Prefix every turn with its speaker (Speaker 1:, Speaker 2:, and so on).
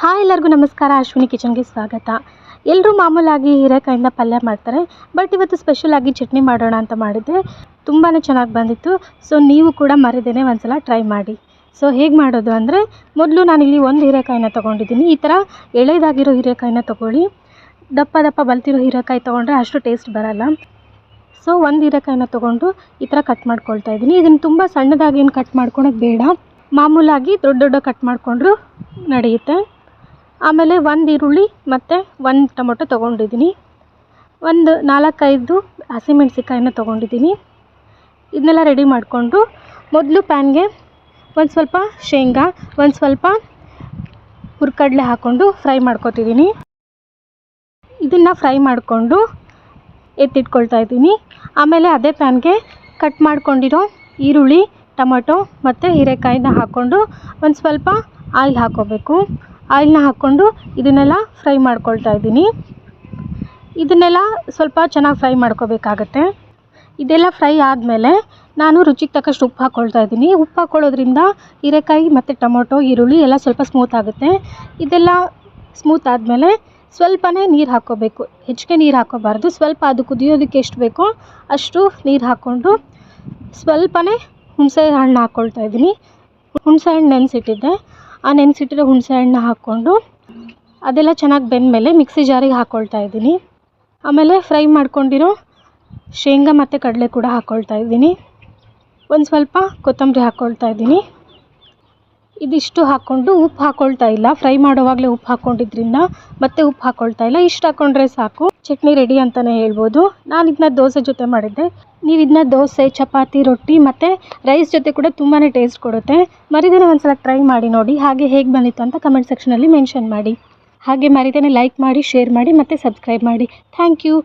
Speaker 1: Hi ಎಲ್ಲರಿಗೂ ನಮಸ್ಕಾರ. ಅಶ್ವಿನಿ ಕಿಚನ್ಗೆ ಸ್ವಾಗತ. ಎಲ್ಲರೂ ಮಾಮೂಲಾಗಿ ಹೀರೆಕಾಯಿಂದ ಪಲ್ಯ ಮಾಡ್ತಾರೆ, ಬಟ್ ಇವತ್ತು ಸ್ಪೆಷಲ್ ಆಗಿ ಚಟ್ನಿ ಮಾಡೋಣ ಅಂತ ಮಾಡಿದ್ದೆ. ತುಂಬಾ ಚೆನ್ನಾಗಿ ಬಂದಿತ್ತು. ಸೊ ನೀವು ಕೂಡ ಮರಿದೇನೆ ಒಂದ್ಸಲ ಟ್ರೈ ಮಾಡಿ. ಸೊ ಹೇಗೆ ಮಾಡೋದು ಅಂದರೆ, ಮೊದಲು ನಾನಿಲ್ಲಿ ಒಂದು ಹೀರೆಕಾಯಿನ ತೊಗೊಂಡಿದ್ದೀನಿ. ಈ ಥರ ಎಳೆದಾಗಿರೋ ಹೀರೆಕಾಯಿನ ತೊಗೊಳ್ಳಿ. ದಪ್ಪ ದಪ್ಪ ಬಲ್ತಿರೋ ಹೀರೆಕಾಯಿ ತೊಗೊಂಡ್ರೆ ಅಷ್ಟು ಟೇಸ್ಟ್ ಬರಲ್ಲ. ಸೊ ಒಂದು ಹೀರೆಕಾಯಿನ ತೊಗೊಂಡು ಈ ಥರ ಕಟ್ ಮಾಡ್ಕೊಳ್ತಾ ಇದ್ದೀನಿ. ಇದನ್ನು ತುಂಬ ಸಣ್ಣದಾಗಿ ಏನು ಕಟ್ ಮಾಡ್ಕೊಳೋದು ಬೇಡ, ಮಾಮೂಲಾಗಿ ದೊಡ್ಡ ದೊಡ್ಡ ಕಟ್ ಮಾಡಿಕೊಂಡ್ರು ನಡೆಯುತ್ತೆ. ಆಮೇಲೆ ಒಂದು ಈರುಳ್ಳಿ ಮತ್ತು ಒಂದು ಟೊಮೊಟೊ ತೊಗೊಂಡಿದ್ದೀನಿ. ಒಂದು 4-5 ಹಸಿಮೆಣ್ಸಿಕಾಯಿನ ತೊಗೊಂಡಿದ್ದೀನಿ. ಇದನ್ನೆಲ್ಲ ರೆಡಿ ಮಾಡಿಕೊಂಡು ಮೊದಲು ಪ್ಯಾನ್ಗೆ ಒಂದು ಸ್ವಲ್ಪ ಶೇಂಗಾ, ಒಂದು ಸ್ವಲ್ಪ ಹುರ್ಕಡಲೆ ಹಾಕ್ಕೊಂಡು ಫ್ರೈ ಮಾಡ್ಕೊತಿದ್ದೀನಿ. ಇದನ್ನು ಫ್ರೈ ಮಾಡಿಕೊಂಡು ಎತ್ತಿಟ್ಕೊಳ್ತಾ ಇದ್ದೀನಿ. ಆಮೇಲೆ ಅದೇ ಪ್ಯಾನ್ಗೆ ಕಟ್ ಮಾಡ್ಕೊಂಡಿರೋ ಈರುಳ್ಳಿ, ಟೊಮೊಟೊ ಮತ್ತು ಹೀರೆಕಾಯಿನ ಹಾಕ್ಕೊಂಡು ಒಂದು ಸ್ವಲ್ಪ ಆಯಿಲ್ ಹಾಕ್ಕೋಬೇಕು. ಆಯಿಲ್ನ ಹಾಕ್ಕೊಂಡು ಇದನ್ನೆಲ್ಲ ಫ್ರೈ ಮಾಡ್ಕೊಳ್ತಾ ಇದ್ದೀನಿ. ಇದನ್ನೆಲ್ಲ ಸ್ವಲ್ಪ ಚೆನ್ನಾಗಿ ಫ್ರೈ ಮಾಡ್ಕೋಬೇಕಾಗತ್ತೆ. ಇದೆಲ್ಲ ಫ್ರೈ ಆದಮೇಲೆ ನಾನು ರುಚಿಗೆ ತಕ್ಕಷ್ಟು ಉಪ್ಪು ಹಾಕ್ಕೊಳ್ತಾ ಇದ್ದೀನಿ. ಉಪ್ಪು ಹಾಕ್ಕೊಳ್ಳೋದ್ರಿಂದ ಹೀರೆಕಾಯಿ ಮತ್ತು ಟೊಮೊಟೊ, ಈರುಳ್ಳಿ ಎಲ್ಲ ಸ್ವಲ್ಪ ಸ್ಮೂತ್ ಆಗುತ್ತೆ. ಇದೆಲ್ಲ ಸ್ಮೂತ್ ಆದಮೇಲೆ ಸ್ವಲ್ಪನೇ ನೀರು ಹಾಕ್ಕೋಬೇಕು, ಹೆಚ್ಚಿಗೆ ನೀರು ಹಾಕ್ಕೋಬಾರ್ದು. ಸ್ವಲ್ಪ ಅದು ಕುದಿಯೋದಕ್ಕೆ ಎಷ್ಟು ಬೇಕೋ ಅಷ್ಟು ನೀರು ಹಾಕ್ಕೊಂಡು ಸ್ವಲ್ಪನೇ ಹುಣಸೆ ಹಣ್ಣು ಹಾಕ್ಕೊಳ್ತಾ ಇದ್ದೀನಿ. ಹುಣಸೆ ಹಣ್ಣು ನೆನೆಸಿಟ್ಟಿದ್ದೆ, ಆ ನೆನೆಸಿಟ್ಟಿರೋ ಹುಣಸೆ ಹಣ್ಣನ್ನ ಹಾಕ್ಕೊಂಡು ಅದೆಲ್ಲ ಚೆನ್ನಾಗಿ ಬೆಂದಮೇಲೆ ಮಿಕ್ಸಿ ಜಾರಿಗೆ ಹಾಕ್ಕೊಳ್ತಾ ಇದ್ದೀನಿ. ಆಮೇಲೆ ಫ್ರೈ ಮಾಡ್ಕೊಂಡಿರೋ ಶೇಂಗಾ ಮತ್ತು ಕಡಲೆ ಕೂಡ ಹಾಕ್ಕೊಳ್ತಾ ಇದ್ದೀನಿ. ಒಂದು ಸ್ವಲ್ಪ ಕೊತ್ತಂಬರಿ ಹಾಕ್ಕೊಳ್ತಾ ಇದ್ದೀನಿ. ಇದಿಷ್ಟು ಹಾಕ್ಕೊಂಡು ಉಪ್ಪು ಹಾಕ್ಕೊಳ್ತಾ ಇಲ್ಲ, ಫ್ರೈ ಮಾಡೋವಾಗಲೇ ಉಪ್ಪು ಹಾಕ್ಕೊಂಡಿದ್ರಿಂದ ಮತ್ತೆ ಉಪ್ಪು ಹಾಕ್ಕೊಳ್ತಾ ಇಲ್ಲ. ಇಷ್ಟು ಹಾಕ್ಕೊಂಡ್ರೆ ಸಾಕು, ಚಟ್ನಿ ರೆಡಿ ಅಂತಲೇ ಹೇಳ್ಬೋದು. ನಾನು ಇದನ್ನ ದೋಸೆ ಜೊತೆ ಮಾಡಿದ್ದೆ. ನೀವು ಇದನ್ನ ದೋಸೆ, ಚಪಾತಿ, ರೊಟ್ಟಿ ಮತ್ತು ರೈಸ್ ಜೊತೆ ಕೂಡ ತುಂಬಾ ಟೇಸ್ಟ್ ಕೊಡುತ್ತೆ. ಮರಿದೇನೆ ಒಂದ್ಸಲ ಟ್ರೈ ಮಾಡಿ ನೋಡಿ. ಹಾಗೆ ಹೇಗೆ ಬಂದಿತ್ತು ಅಂತ ಕಮೆಂಟ್ ಸೆಕ್ಷನಲ್ಲಿ ಮೆನ್ಷನ್ ಮಾಡಿ. ಹಾಗೆ ಮರಿದೇನೆ ಲೈಕ್ ಮಾಡಿ, ಶೇರ್ ಮಾಡಿ ಮತ್ತು ಸಬ್ಸ್ಕ್ರೈಬ್ ಮಾಡಿ. Thank you.